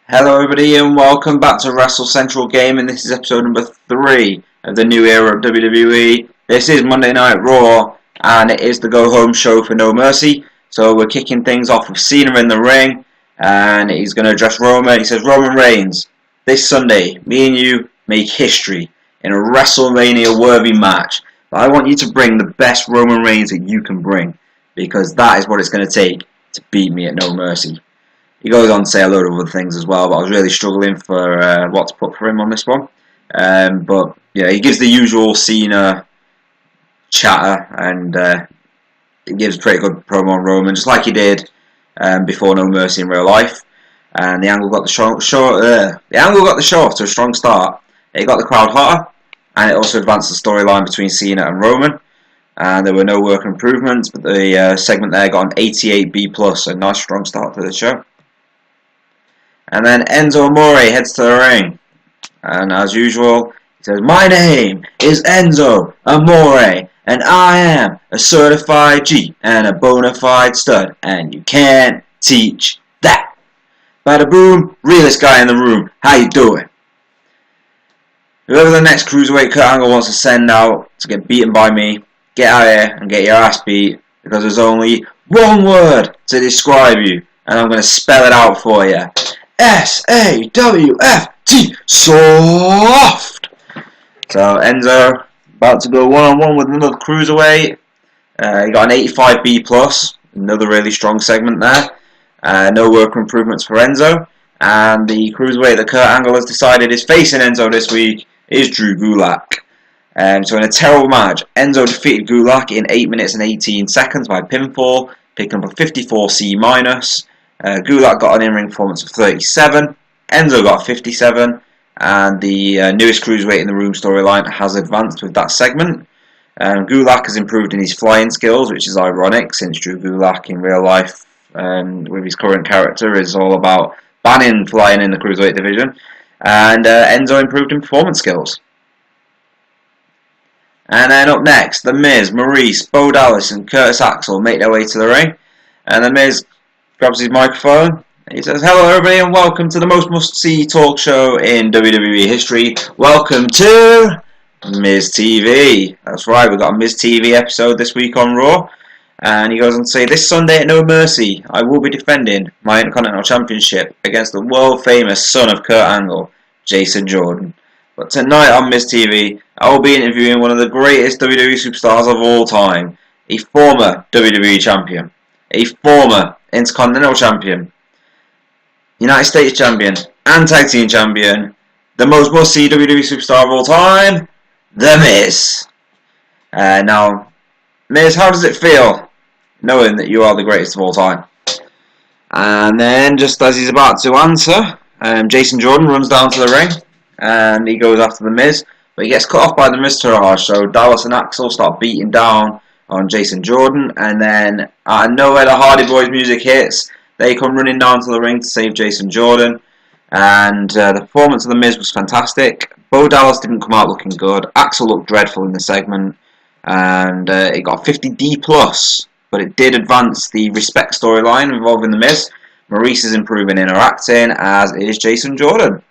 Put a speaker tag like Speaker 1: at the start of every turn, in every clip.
Speaker 1: Hello everybody and welcome back to Wrestle Central Gaming. This is episode number 3 of the new era of WWE. This is Monday Night Raw and it is the go home show for No Mercy. So we're kicking things off with Cena in the ring and he's going to address Roman. He says, Roman Reigns, this Sunday me and you make history in a WrestleMania worthy match. But I want you to bring the best Roman Reigns that you can bring, because that is what it's going to take to beat me at No Mercy. He goes on to say a load of other things as well, but I was really struggling for what to put for him on this one. But yeah, he gives the usual Cena chatter, and he gives a pretty good promo on Roman, just like he did before No Mercy in real life. And the angle got the show off to a strong start. It got the crowd hotter, and it also advanced the storyline between Cena and Roman. And there were no work improvements, but the segment there got an 88B+, a nice strong start to the show. And then Enzo Amore heads to the ring, and as usual, he says, my name is Enzo Amore, and I am a certified G and a bona fide stud, and you can't teach that. Bada boom, realest guy in the room, how you doing? Whoever the next cruiserweight Kurt Angle wants to send out to get beaten by me, get out here and get your ass beat, because there's only one word to describe you, and I'm going to spell it out for you. S-A-W-F-T, soft! So Enzo about to go one-on-one with another cruiserweight. He got an 85B+, another really strong segment there. No work improvements for Enzo. And the cruiserweight that Kurt Angle has decided is facing Enzo this week is Drew Gulak. So in a terrible match, Enzo defeated Gulak in 8 minutes and 18 seconds by pinfall, picking up a 54C-. Gulak got an in-ring performance of 37, Enzo got 57, and the newest cruiserweight in the room storyline has advanced with that segment. Gulak has improved in his flying skills, which is ironic since Drew Gulak in real life, with his current character, is all about banning flying in the cruiserweight division. And Enzo improved in performance skills. And then up next, The Miz, Maurice, Bo Dallas and Curtis Axel make their way to the ring. And The Miz grabs his microphone. He says, hello everybody and welcome to the most must-see talk show in WWE history. Welcome to Miz TV. That's right, we've got a Miz TV episode this week on Raw. And he goes on to say, this Sunday at No Mercy, I will be defending my Intercontinental Championship against the world-famous son of Kurt Angle, Jason Jordan. But tonight on Miz TV, I will be interviewing one of the greatest WWE superstars of all time, a former WWE champion, a former Intercontinental Champion, United States Champion, and Tag Team Champion, the most must-see WWE superstar of all time, The Miz. Now, Miz, how does it feel knowing that you are the greatest of all time? And then, just as he's about to answer, Jason Jordan runs down to the ring, and he goes after The Miz, but he gets cut off by the Miztourage, so Dallas and Axel start beating down on Jason Jordan, and then out of nowhere the Hardy Boys music hits. They come running down to the ring to save Jason Jordan, and the performance of The Miz was fantastic. Bo Dallas didn't come out looking good. Axel looked dreadful in the segment, and it got 50D+, but it did advance the respect storyline involving The Miz. Maurice is improving in her acting, as is Jason Jordan.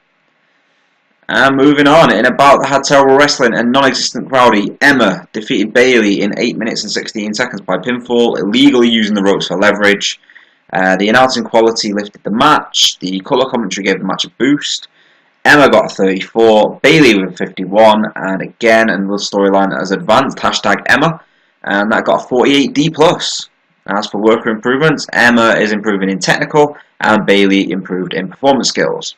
Speaker 1: And moving on, in a bout that had terrible wrestling and non-existent crowdie, Emma defeated Bayley in 8 minutes and 16 seconds by pinfall, illegally using the ropes for leverage. The announcing quality lifted the match, the colour commentary gave the match a boost. Emma got a 34, Bayley with a 51, and again another storyline that has advanced, hashtag Emma, and that got a 48D+. As for worker improvements, Emma is improving in technical, and Bayley improved in performance skills.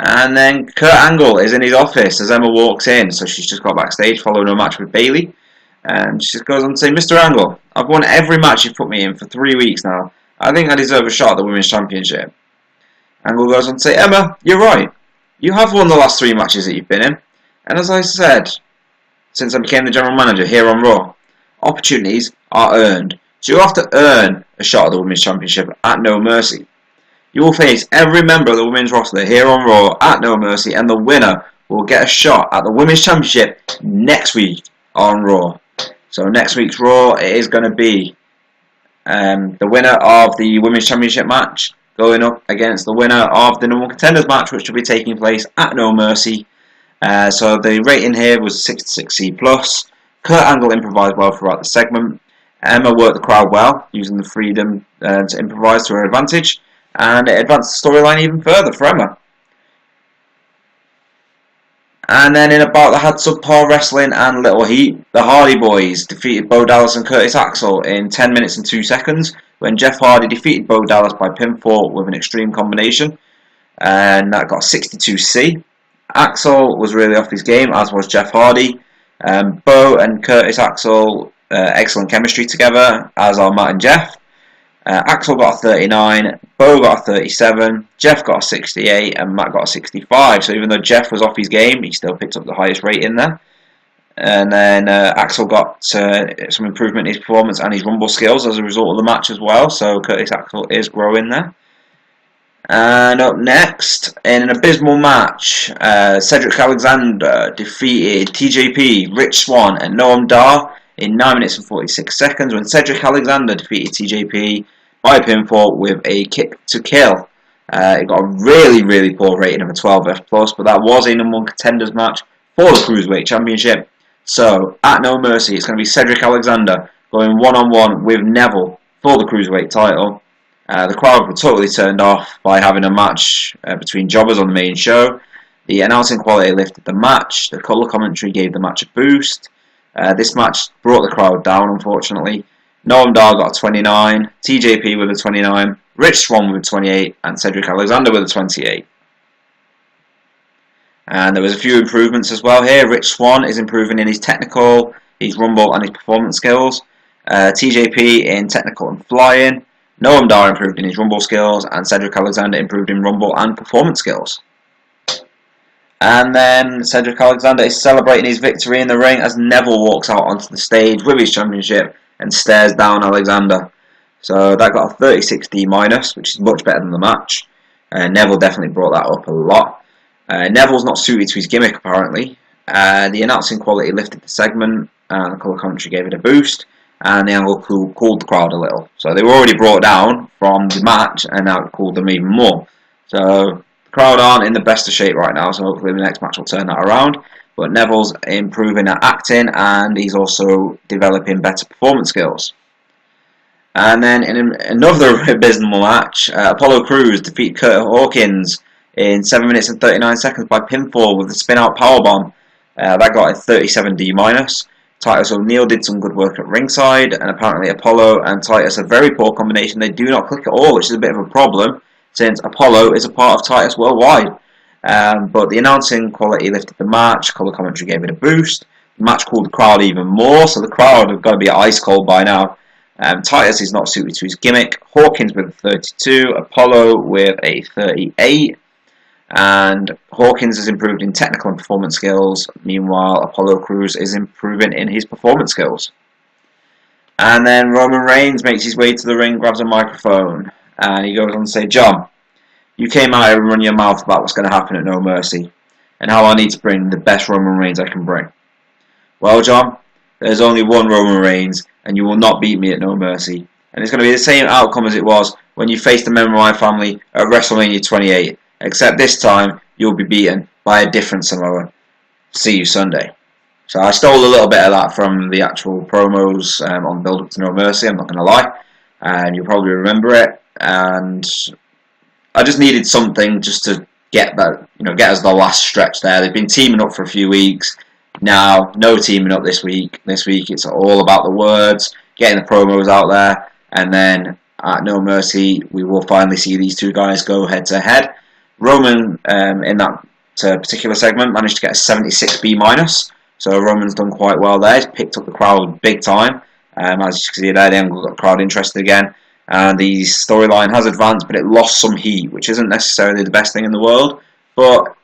Speaker 1: And then Kurt Angle is in his office as Emma walks in, so she's just got backstage following her match with Bayley. And she just goes on to say, Mr. Angle, I've won every match you've put me in for 3 weeks now. I think I deserve a shot at the Women's Championship. Angle goes on to say, Emma, you're right. You have won the last 3 matches that you've been in. And as I said, since I became the general manager here on Raw, opportunities are earned. So you have to earn a shot at the Women's Championship at No Mercy. You will face every member of the women's roster here on Raw at No Mercy, and the winner will get a shot at the Women's Championship next week on Raw. So next week's Raw, it is going to be the winner of the Women's Championship match going up against the winner of the number 1 contenders match, which will be taking place at No Mercy. So the rating here was 66C+. Kurt Angle improvised well throughout the segment. Emma worked the crowd well, using the freedom to improvise to her advantage, and it advanced the storyline even further for Emma. And then in about that had subpar wrestling and little heat, the Hardy Boys defeated Bo Dallas and Curtis Axel in 10 minutes and 2 seconds, when Jeff Hardy defeated Bo Dallas by pinfall with an extreme combination, and that got 62C. Axel was really off his game, as was Jeff Hardy. Bo and Curtis Axel, excellent chemistry together, as are Matt and Jeff. Axel got a 39, Bo got a 37, Jeff got a 68, and Matt got a 65. So even though Jeff was off his game, he still picked up the highest rating there. And then Axel got some improvement in his performance and his rumble skills as a result of the match as well. So Curtis Axel is growing there. And up next, in an abysmal match, Cedric Alexander defeated TJP, Rich Swann, and Noam Dar in 9 minutes and 46 seconds, when Cedric Alexander defeated TJP by pinfall with a kick to kill. It got a really poor rating of a 12F+, but that was a number 1 contenders match for the Cruiserweight Championship. So, at No Mercy, it's going to be Cedric Alexander going one-on-one with Neville for the Cruiserweight title. The crowd were totally turned off by having a match between jobbers on the main show. The announcing quality lifted the match. The colour commentary gave the match a boost. This match brought the crowd down, unfortunately. Noam Dar got a 29, TJP with a 29, Rich Swann with a 28, and Cedric Alexander with a 28. And there was a few improvements as well here. Rich Swann is improving in his technical, his rumble, and his performance skills. TJP in technical and flying. Noam Dar improved in his rumble skills, and Cedric Alexander improved in rumble and performance skills. And then Cedric Alexander is celebrating his victory in the ring as Neville walks out onto the stage with his championship and stares down Alexander. So that got a 36D-, which is much better than the match. Neville definitely brought that up a lot. Neville's not suited to his gimmick, apparently. The announcing quality lifted the segment, and the colour commentary gave it a boost, and the angle cooled the crowd a little. So they were already brought down from the match, and now it cooled them even more. So the crowd aren't in the best of shape right now, so hopefully the next match will turn that around. But Neville's improving at acting, and he's also developing better performance skills. And then in another abysmal match, Apollo Crews defeated Kurt Hawkins in 7 minutes and 39 seconds by pinfall with a spin-out powerbomb. That got a 37D-. Titus O'Neil did some good work at ringside, and apparently Apollo and Titus are a very poor combination. They do not click at all, which is a bit of a problem, since Apollo is a part of Titus Worldwide. But the announcing quality lifted the match, colour commentary gave it a boost. The match cooled the crowd even more, so the crowd have got to be ice cold by now. Titus is not suited to his gimmick. Hawkins with a 32, Apollo with a 38. And Hawkins has improved in technical and performance skills. Meanwhile, Apollo Crews is improving in his performance skills. And then Roman Reigns makes his way to the ring, grabs a microphone, and he goes on to say, "John, you came out and run your mouth about what's going to happen at No Mercy, and how I need to bring the best Roman Reigns I can bring. Well, John, there's only one Roman Reigns, and you will not beat me at No Mercy. And it's going to be the same outcome as it was when you faced the Men of My Family at WrestleMania 28. Except this time, you'll be beaten by a different Samoan. See you Sunday." So I stole a little bit of that from the actual promos on the build-up to No Mercy, I'm not going to lie. And you'll probably remember it. And I just needed something just to get that, get us the last stretch there. They've been teaming up for a few weeks. Now, no teaming up this week. This week, it's all about the words, getting the promos out there. And then at No Mercy, we will finally see these two guys go head-to-head. Roman, in that particular segment, managed to get a 76B-. So Roman's done quite well there. He's picked up the crowd big time. As you can see there, the angle got the crowd interested again. And the storyline has advanced, but it lost some heat, which isn't necessarily the best thing in the world. But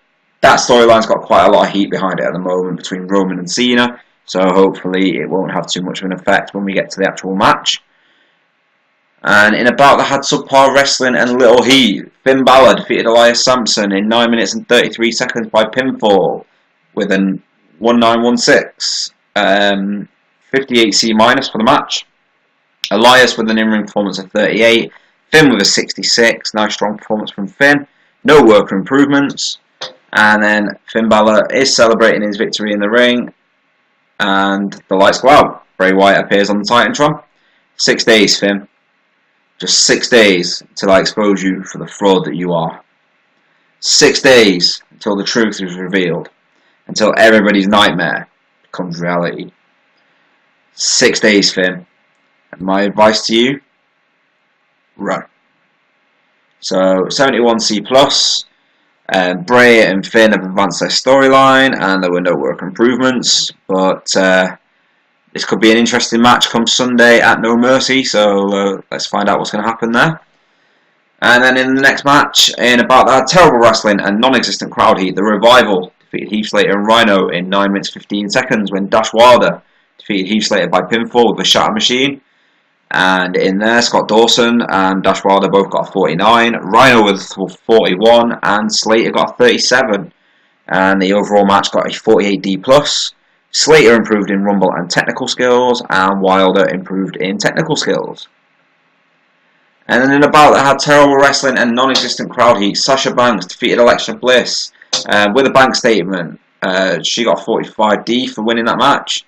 Speaker 1: that storyline's got quite a lot of heat behind it at the moment between Roman and Cena. So hopefully it won't have too much of an effect when we get to the actual match. And in about that had subpar wrestling and little heat, Finn Balor defeated Elias Sampson in 9 minutes and 33 seconds by pinfall with an 1916, 58C- for the match. Elias with an in-ring performance of 38, Finn with a 66, nice strong performance from Finn. No worker improvements. And then Finn Balor is celebrating his victory in the ring. And the lights go out. Bray Wyatt appears on the Titantron. 6 days, Finn. Just 6 days till I expose you for the fraud that you are. 6 days until the truth is revealed. Until everybody's nightmare becomes reality. 6 days, Finn. And my advice to you, run. So 71C+, Bray and Finn have advanced their storyline, and there were no work improvements, but this could be an interesting match come Sunday at No Mercy, so let's find out what's going to happen there. And then in the next match, in about that terrible wrestling and non-existent crowd heat, the Revival defeated Heath Slater and Rhino in 9 minutes 15 seconds when Dash Wilder defeated Heath Slater by pinfall with a Shatter Machine. And in there, Scott Dawson and Dash Wilder both got a 49, Rhino with a 41, and Slater got a 37. And the overall match got a 48D+. Slater improved in Rumble and technical skills, and Wilder improved in technical skills. And then in a bout that had terrible wrestling and non-existent crowd heat, Sasha Banks defeated Alexa Bliss with a bank statement. She got a 45D for winning that match.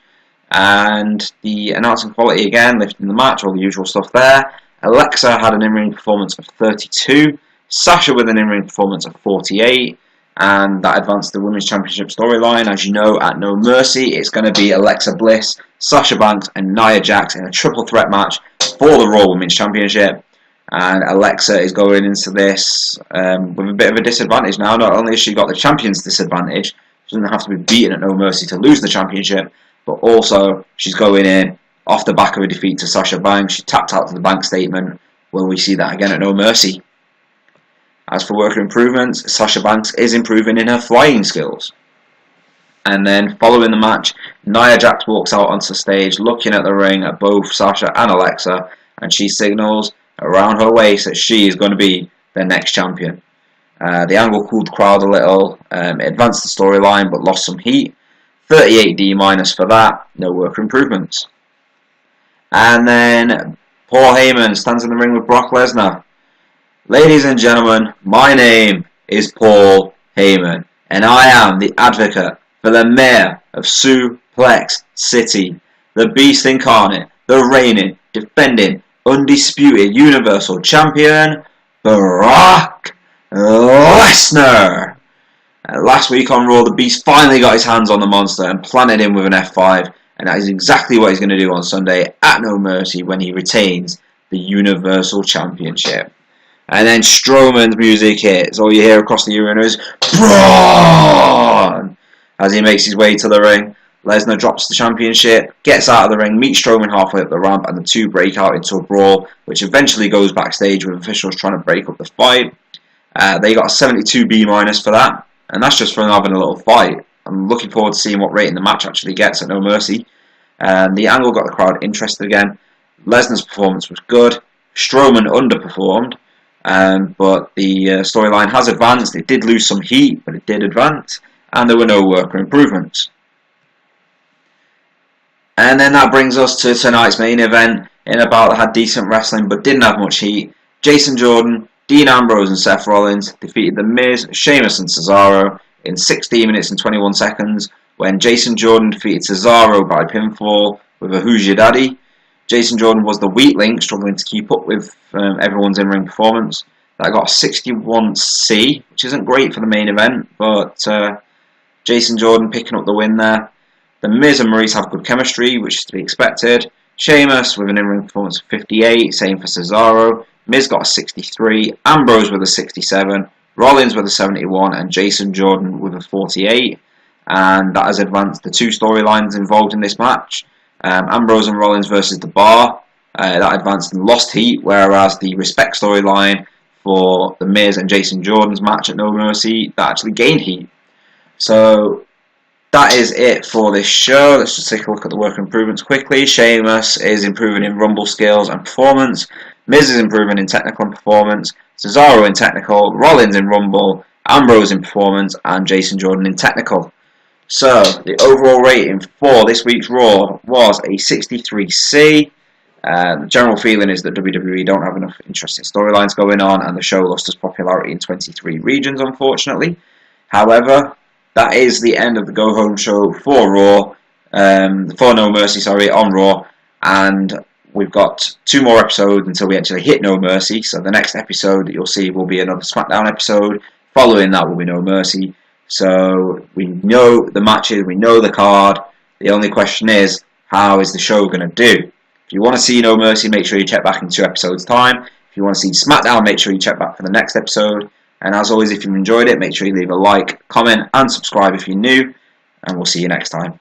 Speaker 1: And the announcing quality again, lifting the match, all the usual stuff there. Alexa had an in-ring performance of 32, Sasha with an in-ring performance of 48, and that advanced the Women's Championship storyline. As you know, at No Mercy, it's going to be Alexa Bliss, Sasha Banks, and Nia Jax in a triple threat match for the Raw Women's Championship. And Alexa is going into this with a bit of a disadvantage now. Not only has she got the champion's disadvantage, she doesn't have to be beaten at No Mercy to lose the championship, but also she's going in off the back of a defeat to Sasha Banks. She tapped out to the bank statement. Will we see that again at No Mercy? As for worker improvements, Sasha Banks is improving in her flying skills. And then following the match, Nia Jax walks out onto the stage looking at the ring at both Sasha and Alexa, and she signals around her waist that she is going to be their next champion. The angle cooled the crowd a little, it advanced the storyline but lost some heat. 38D- for that, no worker improvements. And then Paul Heyman stands in the ring with Brock Lesnar. Ladies and gentlemen, my name is Paul Heyman, and I am the advocate for the mayor of Suplex City, the Beast Incarnate, the reigning, defending, undisputed Universal Champion, Brock Lesnar. Last week on Raw, the Beast finally got his hands on the monster and planted him with an F5, and that is exactly what he's going to do on Sunday at No Mercy when he retains the Universal Championship. And then Strowman's music hits. All you hear across the arena is Braun! As he makes his way to the ring, Lesnar drops the championship, gets out of the ring, meets Strowman halfway up the ramp, and the two break out into a brawl, which eventually goes backstage with officials trying to break up the fight. They got a 72B- for that. And that's just from having a little fight. I'm looking forward to seeing what rating the match actually gets at No Mercy. The angle got the crowd interested again. Lesnar's performance was good. Strowman underperformed. But the storyline has advanced. It did lose some heat, but it did advance. And there were no worker improvements. And then that brings us to tonight's main event. In a bout that had decent wrestling but didn't have much heat. Jason Jordan, Dean Ambrose and Seth Rollins defeated The Miz, Sheamus and Cesaro in 16 minutes and 21 seconds when Jason Jordan defeated Cesaro by pinfall with a Who's Your Daddy. Jason Jordan was the weak link, struggling to keep up with everyone's in-ring performance. That got a 61C, which isn't great for the main event, but Jason Jordan picking up the win there. The Miz and Maurice have good chemistry, which is to be expected. Sheamus with an in-ring performance of 58, same for Cesaro. Miz got a 63, Ambrose with a 67, Rollins with a 71, and Jason Jordan with a 48. And that has advanced the two storylines involved in this match. Ambrose and Rollins versus The Bar. That advanced and lost heat, whereas the Respect storyline for The Miz and Jason Jordan's match at No Mercy, that actually gained heat. So that is it for this show. Let's just take a look at the work improvements quickly. Sheamus is improving in Rumble skills and performance. Miz is improving in technical and performance. Cesaro in technical. Rollins in Rumble. Ambrose in performance. And Jason Jordan in technical. So, the overall rating for this week's Raw was a 63C. The general feeling is that WWE don't have enough interesting storylines going on, and the show lost its popularity in 23 regions, unfortunately. However, that is the end of the Go Home show for Raw, for No Mercy, sorry, on Raw, and we've got 2 more episodes until we actually hit No Mercy. So the next episode that you'll see will be another SmackDown episode. Following that will be No Mercy. So we know the matches, we know the card. The only question is, how is the show going to do? If you want to see No Mercy, make sure you check back in 2 episodes' time. If you want to see SmackDown, make sure you check back for the next episode. And as always, if you've enjoyed it, make sure you leave a like, comment, and subscribe if you're new. And we'll see you next time.